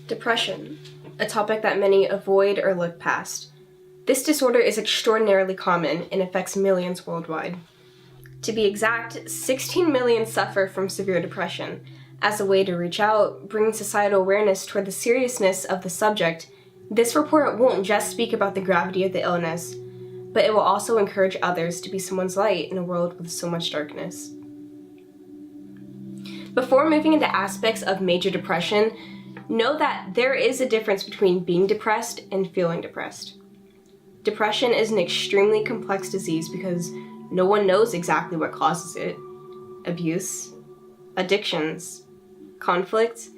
Depression, a topic that many avoid or look past. This disorder is extraordinarily common and affects millions worldwide. To be exact, 16 million suffer from severe depression. As a way to reach out, bring societal awareness toward the seriousness of the subject, this report won't just speak about the gravity of the illness, but it will also encourage others to be someone's light in a world with so much darkness. Before moving into aspects of major depression, know that there is a difference between being depressed and feeling depressed. Depression is an extremely complex disease because no one knows exactly what causes it. Abuse, addictions, conflict,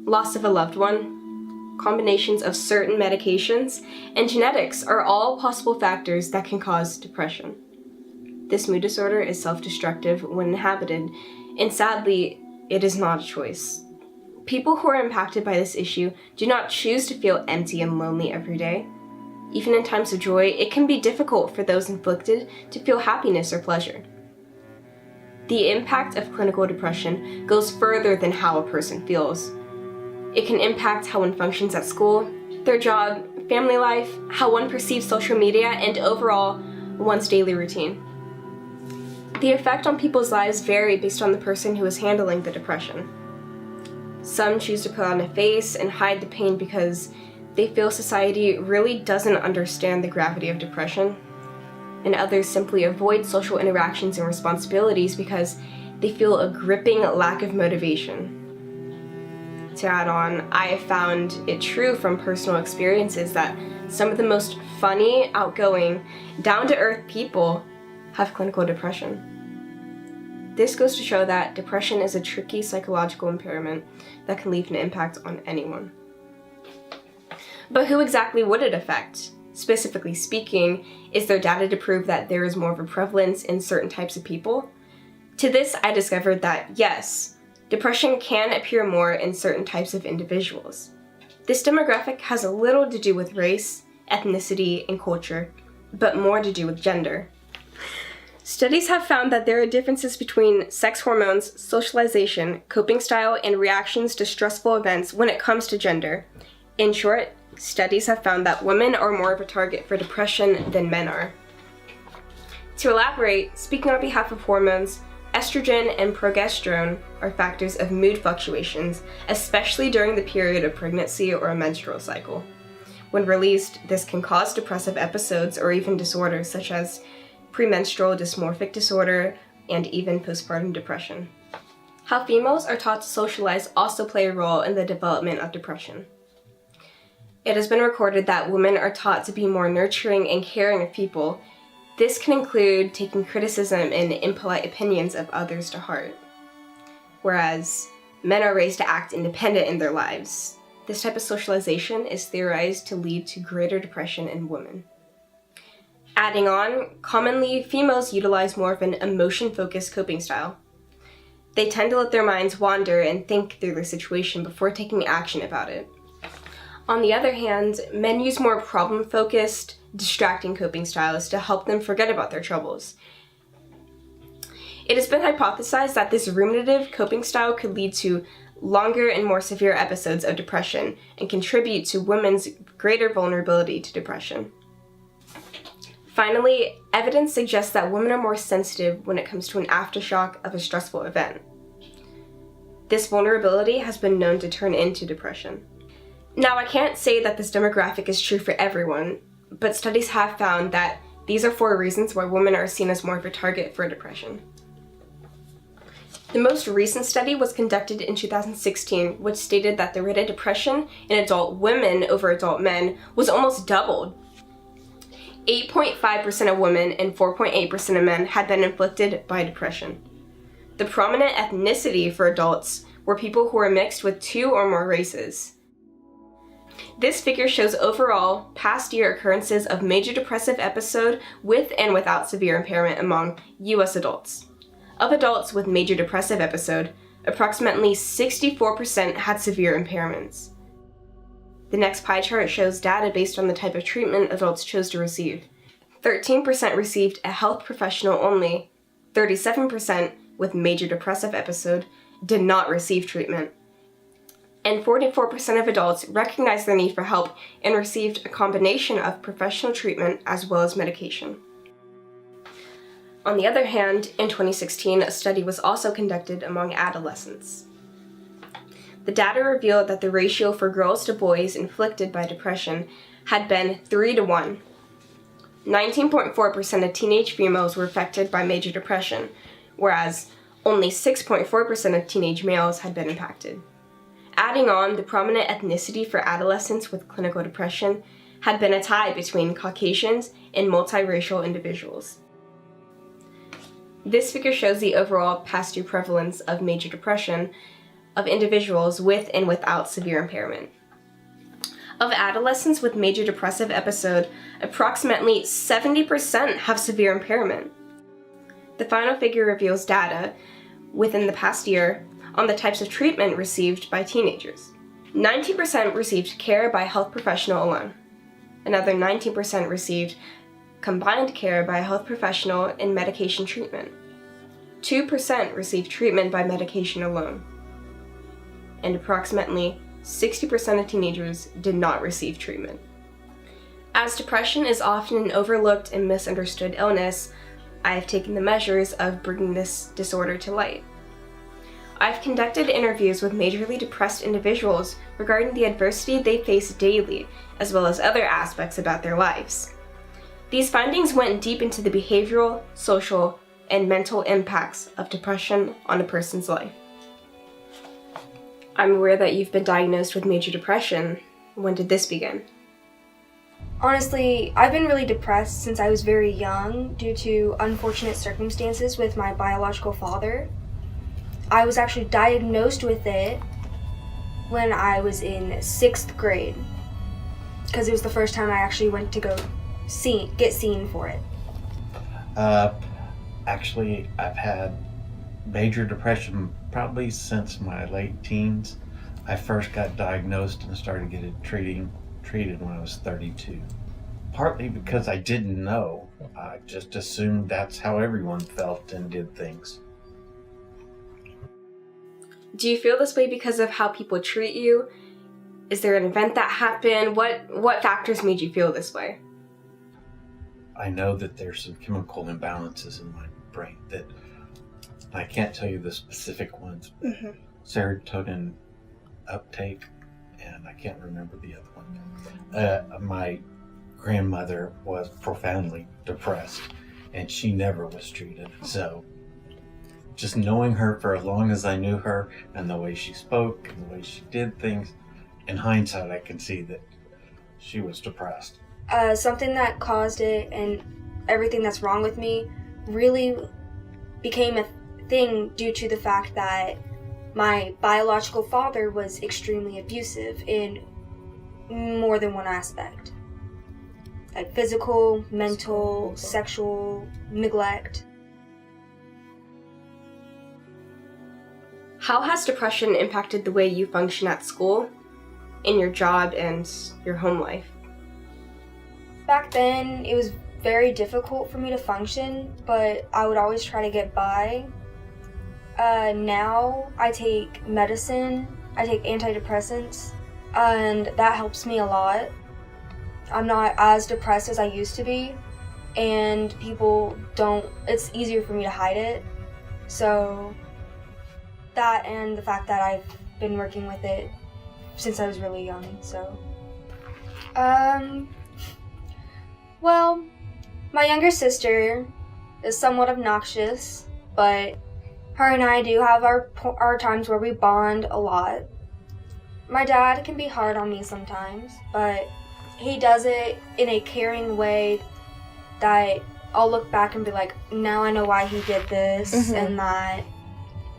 loss of a loved one, combinations of certain medications, and genetics are all possible factors that can cause depression. This mood disorder is self-destructive when inhabited, and sadly, it is not a choice. People who are impacted by this issue do not choose to feel empty and lonely every day. Even in times of joy, it can be difficult for those inflicted to feel happiness or pleasure. The impact of clinical depression goes further than how a person feels. It can impact how one functions at school, their job, family life, how one perceives social media, and overall, one's daily routine. The effect on people's lives vary based on the person who is handling the depression. Some choose to put on a face and hide the pain because they feel society really doesn't understand the gravity of depression, and others simply avoid social interactions and responsibilities because they feel a gripping lack of motivation. To add on, I have found it true from personal experiences that some of the most funny, outgoing, down-to-earth people have clinical depression. This goes to show that depression is a tricky psychological impairment that can leave an impact on anyone. But who exactly would it affect? Specifically speaking, is there data to prove that there is more of a prevalence in certain types of people? To this, I discovered that yes, depression can appear more in certain types of individuals. This demographic has a little to do with race, ethnicity, and culture, but more to do with gender. Studies have found that there are differences between sex hormones, socialization, coping style, and reactions to stressful events when it comes to gender. In short, studies have found that women are more of a target for depression than men are. To elaborate, speaking on behalf of hormones, estrogen and progesterone are factors of mood fluctuations, especially during the period of pregnancy or a menstrual cycle. When released, this can cause depressive episodes or even disorders such as premenstrual dysmorphic disorder, and even postpartum depression. How females are taught to socialize also play a role in the development of depression. It has been recorded that women are taught to be more nurturing and caring of people. This can include taking criticism and impolite opinions of others to heart. Whereas men are raised to act independent in their lives. This type of socialization is theorized to lead to greater depression in women. Adding on, commonly, females utilize more of an emotion-focused coping style. They tend to let their minds wander and think through their situation before taking action about it. On the other hand, men use more problem-focused, distracting coping styles to help them forget about their troubles. It has been hypothesized that this ruminative coping style could lead to longer and more severe episodes of depression and contribute to women's greater vulnerability to depression. Finally, evidence suggests that women are more sensitive when it comes to an aftershock of a stressful event. This vulnerability has been known to turn into depression. Now, I can't say that this demographic is true for everyone, but studies have found that these are 4 reasons why women are seen as more of a target for depression. The most recent study was conducted in 2016, which stated that the rate of depression in adult women over adult men was almost doubled. 8.5% of women and 4.8% of men had been inflicted by depression. The prominent ethnicity for adults were people who were mixed with 2 or more races. This figure shows overall past year occurrences of major depressive episode with and without severe impairment among U.S. adults. Of adults with major depressive episode, approximately 64% had severe impairments. The next pie chart shows data based on the type of treatment adults chose to receive. 13% received a health professional only. 37% with major depressive episode did not receive treatment. and 44% of adults recognized their need for help and received a combination of professional treatment as well as medication. On the other hand, in 2016, a study was also conducted among adolescents. The data revealed that the ratio for girls to boys inflicted by depression had been 3 to 1. 19.4% of teenage females were affected by major depression, whereas only 6.4% of teenage males had been impacted. Adding on, the prominent ethnicity for adolescents with clinical depression had been a tie between Caucasians and multiracial individuals. This figure shows the overall past-due prevalence of major depression of individuals with and without severe impairment. Of adolescents with major depressive episode, approximately 70% have severe impairment. The final figure reveals data within the past year on the types of treatment received by teenagers. 19% received care by a health professional alone. Another 19% received combined care by a health professional and medication treatment. 2% received treatment by medication alone. And approximately 60% of teenagers did not receive treatment. As depression is often an overlooked and misunderstood illness, I have taken the measures of bringing this disorder to light. I've conducted interviews with majorly depressed individuals regarding the adversity they face daily, as well as other aspects about their lives. These findings went deep into the behavioral, social, and mental impacts of depression on a person's life. I'm aware that you've been diagnosed with major depression. When did this begin? Honestly, I've been really depressed since I was very young due to unfortunate circumstances with my biological father. I was actually diagnosed with it when I was in 6th grade because it was the first time I actually went to get seen for it. Actually, I've had major depression probably since my late teens. I first got diagnosed and started getting treated when I was 32. Partly because I didn't know. I just assumed that's how everyone felt and did things. Do you feel this way because of how people treat you? Is there an event that happened? What factors made you feel this way? I know that there's some chemical imbalances in my brain that I can't tell you the specific ones. Serotonin uptake, and I can't remember the other one. My grandmother was profoundly depressed, and she never was treated. So just knowing her for as long as I knew her, and the way she spoke and the way she did things, in hindsight I can see that she was depressed. Something that caused it and everything that's wrong with me really became a thing due to the fact that my biological father was extremely abusive in more than one aspect. Like physical, mental, sexual neglect. How has depression impacted the way you function at school, in your job, and your home life? Back then, it was very difficult for me to function, but I would always try to get by. Now, I take medicine, I take antidepressants, and that helps me a lot. I'm not as depressed as I used to be, and it's easier for me to hide it. So, that and the fact that I've been working with it since I was really young, so. Well, my younger sister is somewhat obnoxious, but her and I do have our times where we bond a lot. My dad can be hard on me sometimes, but he does it in a caring way that I'll look back and be like, now I know why he did this, and that.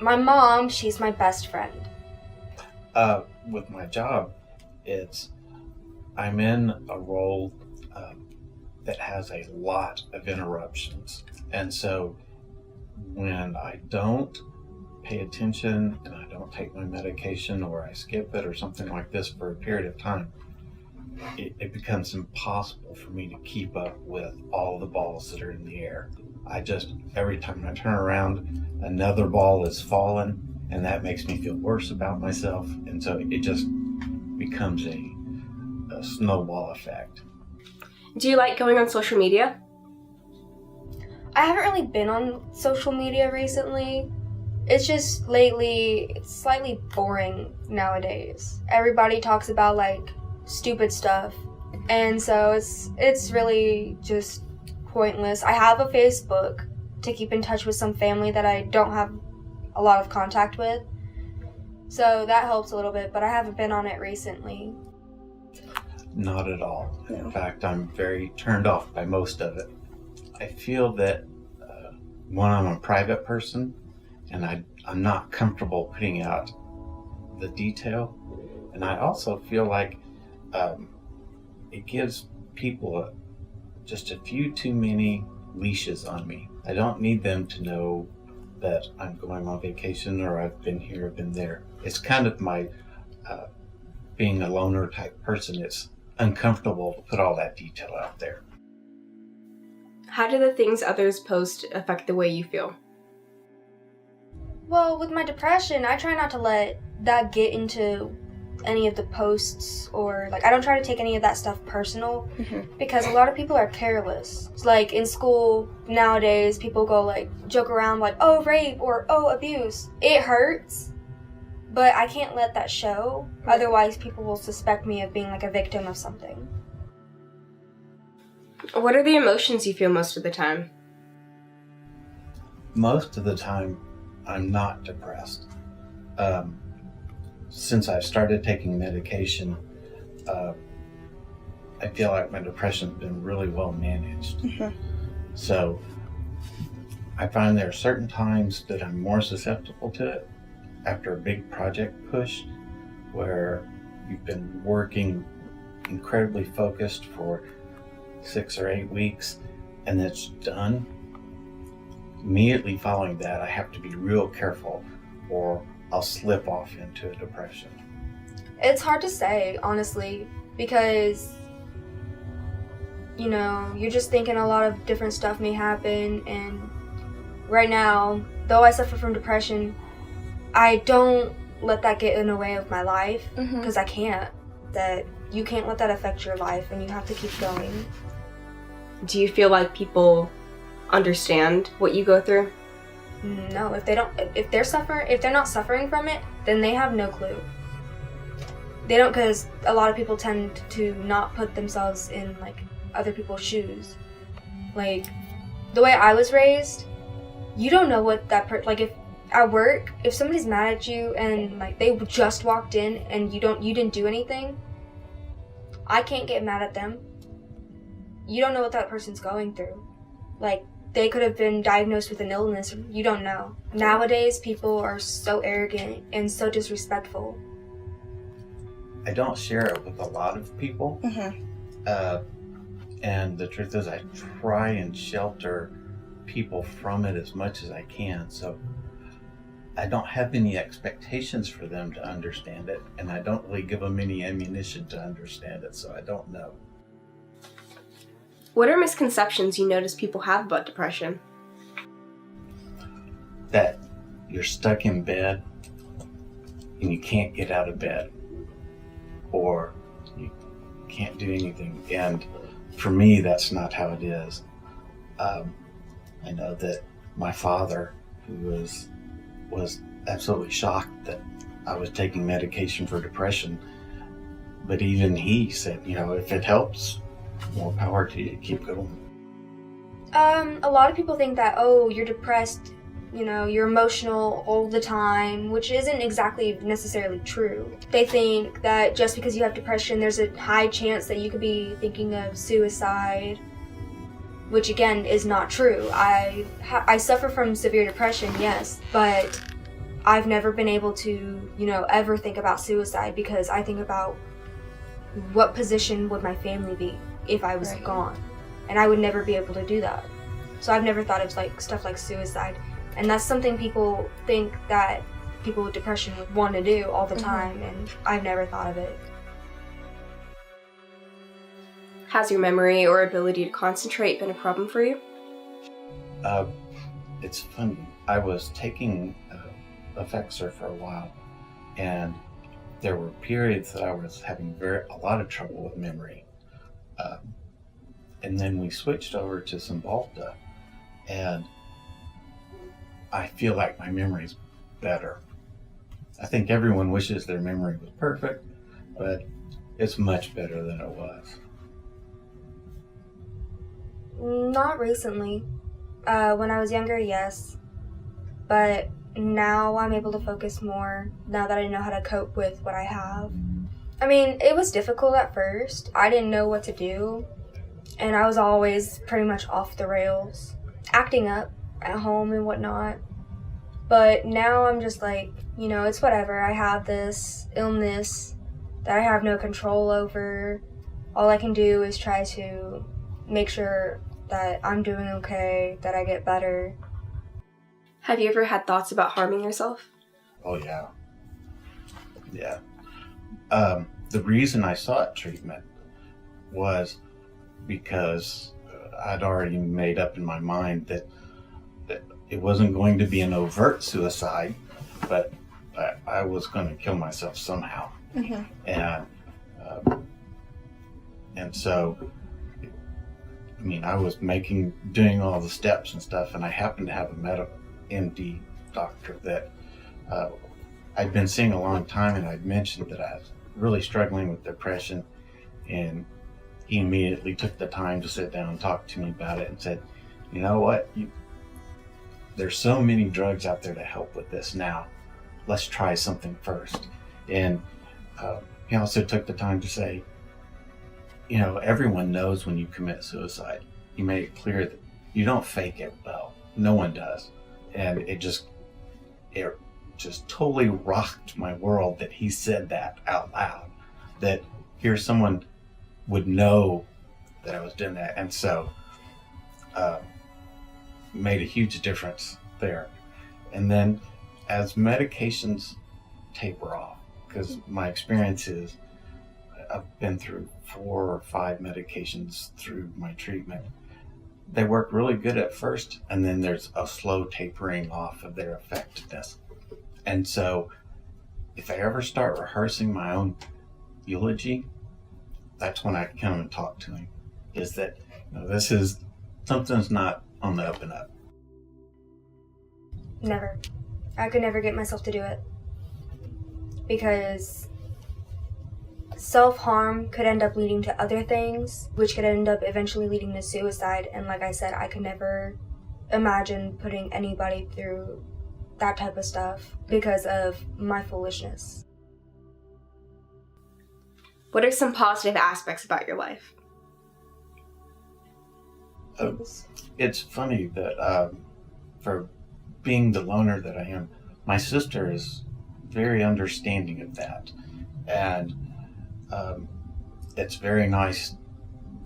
My mom, she's my best friend. With my job, I'm in a role that has a lot of interruptions. And so when I don't pay attention and I don't take my medication, or I skip it or something like this for a period of time, it becomes impossible for me to keep up with all the balls that are in the air. Every time I turn around, another ball is falling, and that makes me feel worse about myself, and so it just becomes a snowball effect. Do you like going on social media? I haven't really been on social media recently. It's just lately, it's slightly boring nowadays. Everybody talks about like stupid stuff, and so it's really just pointless. I have a Facebook to keep in touch with some family that I don't have a lot of contact with, so that helps a little bit, but I haven't been on it recently. Not at all. No. In fact, I'm very turned off by most of it. I feel that, one, I'm a private person, and I'm not comfortable putting out the detail. And I also feel like it gives people just a few too many leashes on me. I don't need them to know that I'm going on vacation or I've been here, I've been there. It's kind of my being a loner type person. It's uncomfortable to put all that detail out there. How do the things others post affect the way you feel? Well, with my depression, I try not to let that get into any of the posts, or like I don't try to take any of that stuff personal, because a lot of people are careless. It's like in school nowadays, people go like joke around like, oh, rape or oh, abuse. It hurts, but I can't let that show. Otherwise, people will suspect me of being like a victim of something. What are the emotions you feel most of the time? Most of the time, I'm not depressed. Since I've started taking medication, I feel like my depression's been really well managed. So I find there are certain times that I'm more susceptible to it after a big project push where you've been working incredibly focused for 6 or 8 weeks and it's done. Immediately following that, I have to be real careful or I'll slip off into a depression. It's hard to say, honestly, because, you know, you're just thinking a lot of different stuff may happen, and right now, though I suffer from depression, I don't let that get in the way of my life, because I can't. That you can't let that affect your life, and you have to keep going. Do you feel like people understand what you go through? No, if they're not suffering from it, then they have no clue. They don't, because a lot of people tend to not put themselves in like other people's shoes. Like the way I was raised, you don't know what that like if at work, if somebody's mad at you and like they just walked in and you didn't do anything, I can't get mad at them. You don't know what that person's going through. Like, they could have been diagnosed with an illness. You don't know. Nowadays, people are so arrogant and so disrespectful. I don't share it with a lot of people. And the truth is I try and shelter people from it as much as I can. So I don't have any expectations for them to understand it. And I don't really give them any ammunition to understand it. So I don't know. What are misconceptions you notice people have about depression? That you're stuck in bed and you can't get out of bed, or you can't do anything. And for me, that's not how it is. I know that my father, who was absolutely shocked that I was taking medication for depression, but even he said, you know, if it helps, more power to you, keep going. A lot of people think that, oh, you're depressed, you know, you're emotional all the time, which isn't exactly necessarily true. They think that just because you have depression, there's a high chance that you could be thinking of suicide, which again is not true. I suffer from severe depression, yes, but I've never been able to, you know, ever think about suicide, because I think about what position would my family be if I was gone, and I would never be able to do that. So I've never thought of like stuff like suicide, and that's something people think that people with depression would want to do all the time, and I've never thought of it. Has your memory or ability to concentrate been a problem for you? It's funny. I was taking effects her for a while, and there were periods that I was having a lot of trouble with memory. And then we switched over to Cymbalta, and I feel like my memory's better. I think everyone wishes their memory was perfect, but it's much better than it was. Not recently. When I was younger, yes. But now I'm able to focus more now that I know how to cope with what I have. I mean, it was difficult at first. I didn't know what to do, and I was always pretty much off the rails, acting up at home and whatnot. But now I'm just like, it's whatever. I have this illness that I have no control over. All I can do is try to make sure that I'm doing okay, that I get better. Have you ever had thoughts about harming yourself? Oh, yeah. Yeah. The reason I sought treatment was because I'd already made up in my mind that it wasn't going to be an overt suicide, but I was going to kill myself somehow. Mm-hmm. And so, I mean, I was doing all the steps and stuff, and I happened to have a medical MD doctor that I'd been seeing a long time, and I'd mentioned that I was really struggling with depression, and he immediately took the time to sit down and talk to me about it and said, you know what, there's so many drugs out there to help with this now. Let's try something first. And he also took the time to say, everyone knows when you commit suicide. He made it clear that you don't fake it well. No one does. And it just totally rocked my world that he said that out loud. That here someone would know that I was doing that. And so made a huge difference there. And then as medications taper off, because my experience is I've been through 4 or 5 medications through my treatment. They work really good at first, and then there's a slow tapering off of their effectiveness. And so if I ever start rehearsing my own eulogy, that's when I come and talk to him, is that this is something's not on the up and up. Never. I could never get myself to do it. Because self-harm could end up leading to other things, which could end up eventually leading to suicide. And like I said, I could never imagine putting anybody through that type of stuff because of my foolishness. What are some positive aspects about your life? It's funny that for being the loner that I am, my sister is very understanding of that. And it's very nice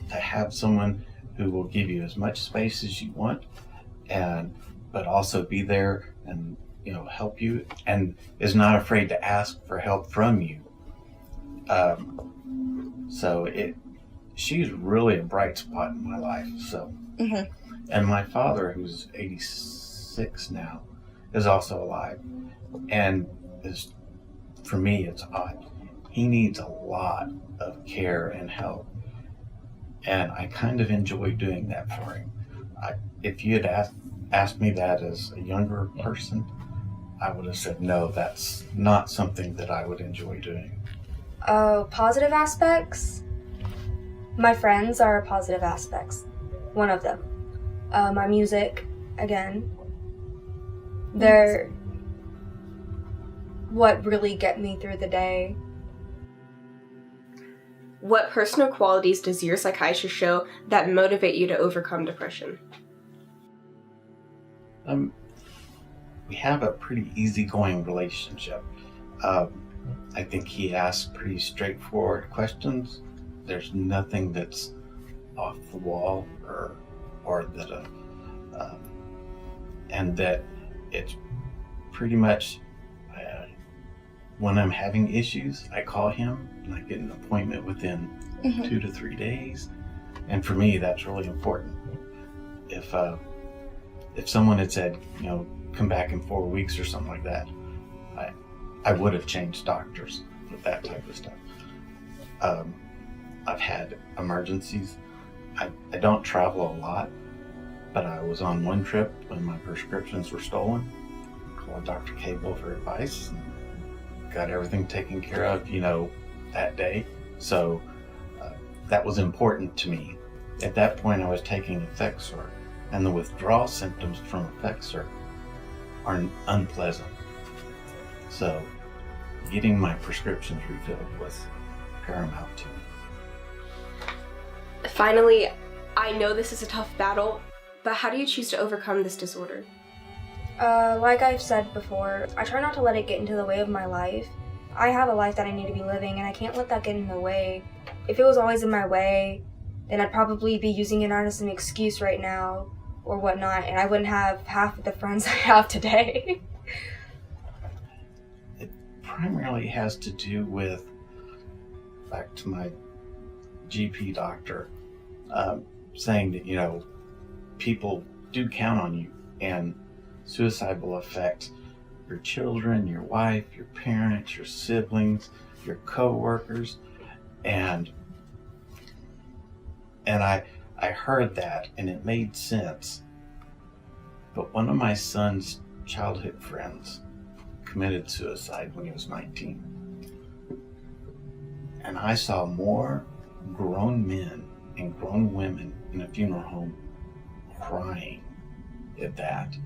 to have someone who will give you as much space as you want, but also be there and help you, and is not afraid to ask for help from you. So she's really a bright spot in my life. So, Mm-hmm. And my father, who's 86 now, is also alive, and for me, it's odd. He needs a lot of care and help, and I kind of enjoy doing that for him. If you had asked me that as a younger person, I would have said, no, that's not something that I would enjoy doing. Positive aspects? My friends are positive aspects. One of them. My music, again. They're what really get me through the day. What personal qualities does your psychiatrist show that motivate you to overcome depression? We have a pretty easygoing relationship. I think he asks pretty straightforward questions. There's nothing that's off the wall or that and that it's pretty much when I'm having issues, I call him and I get an appointment within 2 to 3 days. And for me, that's really important. If someone had said, come back in 4 weeks or something like that, I would have changed doctors with that type of stuff. I've had emergencies. I don't travel a lot, but I was on one trip when my prescriptions were stolen. Called Dr. Cable for advice and got everything taken care of, that day. So that was important to me. At that point, I was taking Effexor, and the withdrawal symptoms from Effexor are unpleasant. So getting my prescriptions refilled was paramount to me. Finally, I know this is a tough battle, but how do you choose to overcome this disorder? Like I've said before, I try not to let it get into the way of my life. I have a life that I need to be living, and I can't let that get in the way. If it was always in my way, then I'd probably be using it as an excuse right now or whatnot, and I wouldn't have half of the friends I have today. It primarily has to do with, back to my GP doctor, saying that, people do count on you, and suicide will affect your children, your wife, your parents, your siblings, your co-workers, and I heard that, and it made sense. But one of my son's childhood friends committed suicide when he was 19. And I saw more grown men and grown women in a funeral home crying at that.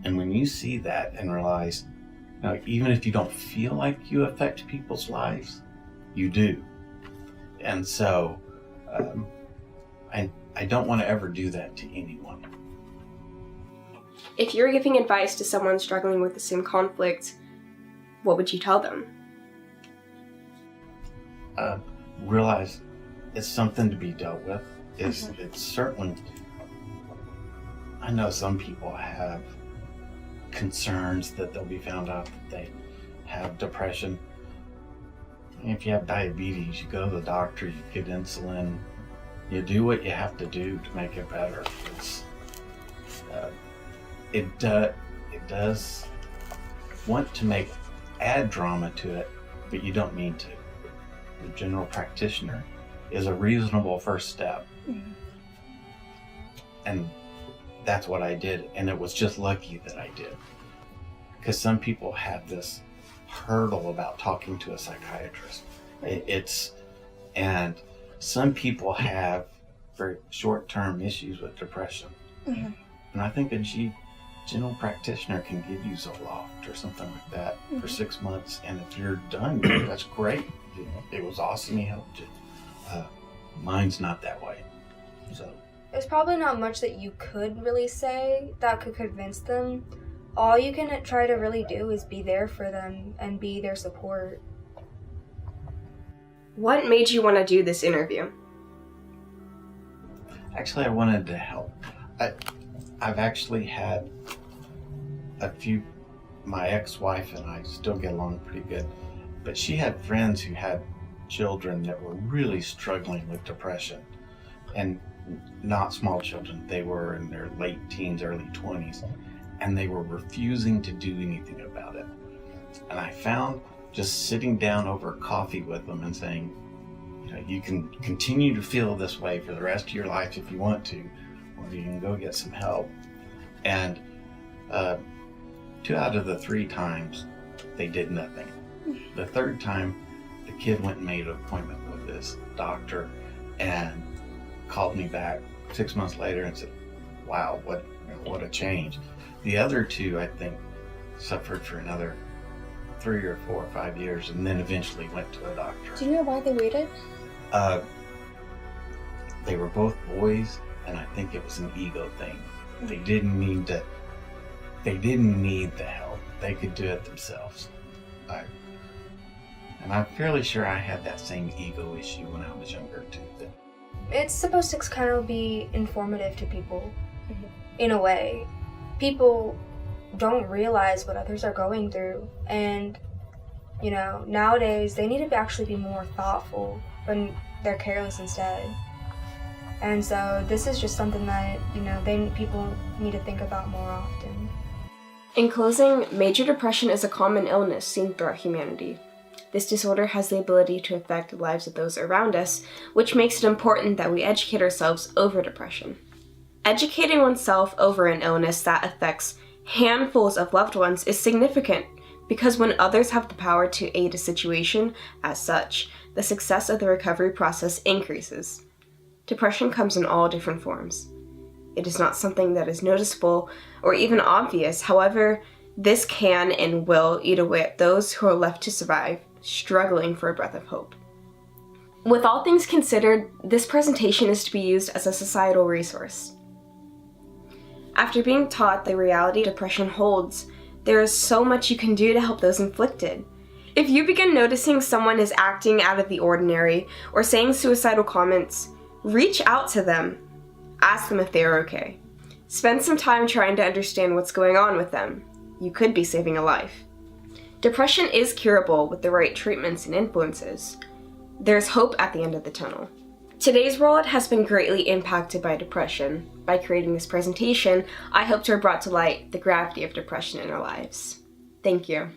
And when you see that and realize, even if you don't feel like you affect people's lives, you do. And so I don't want to ever do that to anyone. If you're giving advice to someone struggling with the same conflict, what would you tell them? Realize it's something to be dealt with. It's certainly, I know some people have concerns that they'll be found out that they have depression. If you have diabetes, you go to the doctor, you get insulin, you do what you have to do to make it better. It does want to add drama to it, but you don't need to. The general practitioner is a reasonable first step. Mm-hmm. And that's what I did, and it was just lucky that I did. Because some people have this hurdle about talking to a psychiatrist. And some people have very short-term issues with depression. Mm-hmm. And I think a general practitioner can give you Zoloft or something like that for 6 months, and if you're done, that's great. It was awesome, he helped you. Mine's not that way. So there's probably not much that you could really say that could convince them. All you can try to really do is be there for them and be their support. What made you want to do this interview? Actually, I wanted to help. I've actually had my ex-wife and I still get along pretty good, but she had friends who had children that were really struggling with depression, and not small children. They were in their late teens, early 20s, and they were refusing to do anything about it. And I found just sitting down over coffee with them and saying, you can continue to feel this way for the rest of your life if you want to, or you can go get some help. And 2 out of the 3 times, they did nothing. The 3rd time, the kid went and made an appointment with this doctor and called me back 6 months later and said, wow, what a change. The other 2, I think, suffered for another 3 or 4 or 5 years and then eventually went to a doctor. Do you know why they waited? They were both boys, and I think it was an ego thing. They didn't need the help. They could do it themselves. And I'm fairly sure I had that same ego issue when I was younger too. It's supposed to kind of be informative to people, in a way. People don't realize what others are going through, and nowadays they need to actually be more thoughtful when they're careless instead. And so this is just something that people need to think about more often. In closing, major depression is a common illness seen throughout humanity. This disorder has the ability to affect the lives of those around us, which makes it important that we educate ourselves over depression. Educating oneself over an illness that affects handfuls of loved ones is significant because when others have the power to aid a situation as such, the success of the recovery process increases. Depression comes in all different forms. It is not something that is noticeable or even obvious. However, this can and will eat away at those who are left to survive, struggling for a breath of hope. With all things considered, this presentation is to be used as a societal resource. After being taught the reality depression holds, there is so much you can do to help those inflicted. If you begin noticing someone is acting out of the ordinary or saying suicidal comments, reach out to them. Ask them if they are okay. Spend some time trying to understand what's going on with them. You could be saving a life. Depression is curable with the right treatments and influences. There's hope at the end of the tunnel. Today's world has been greatly impacted by depression. By creating this presentation, I hope to have brought to light the gravity of depression in our lives. Thank you.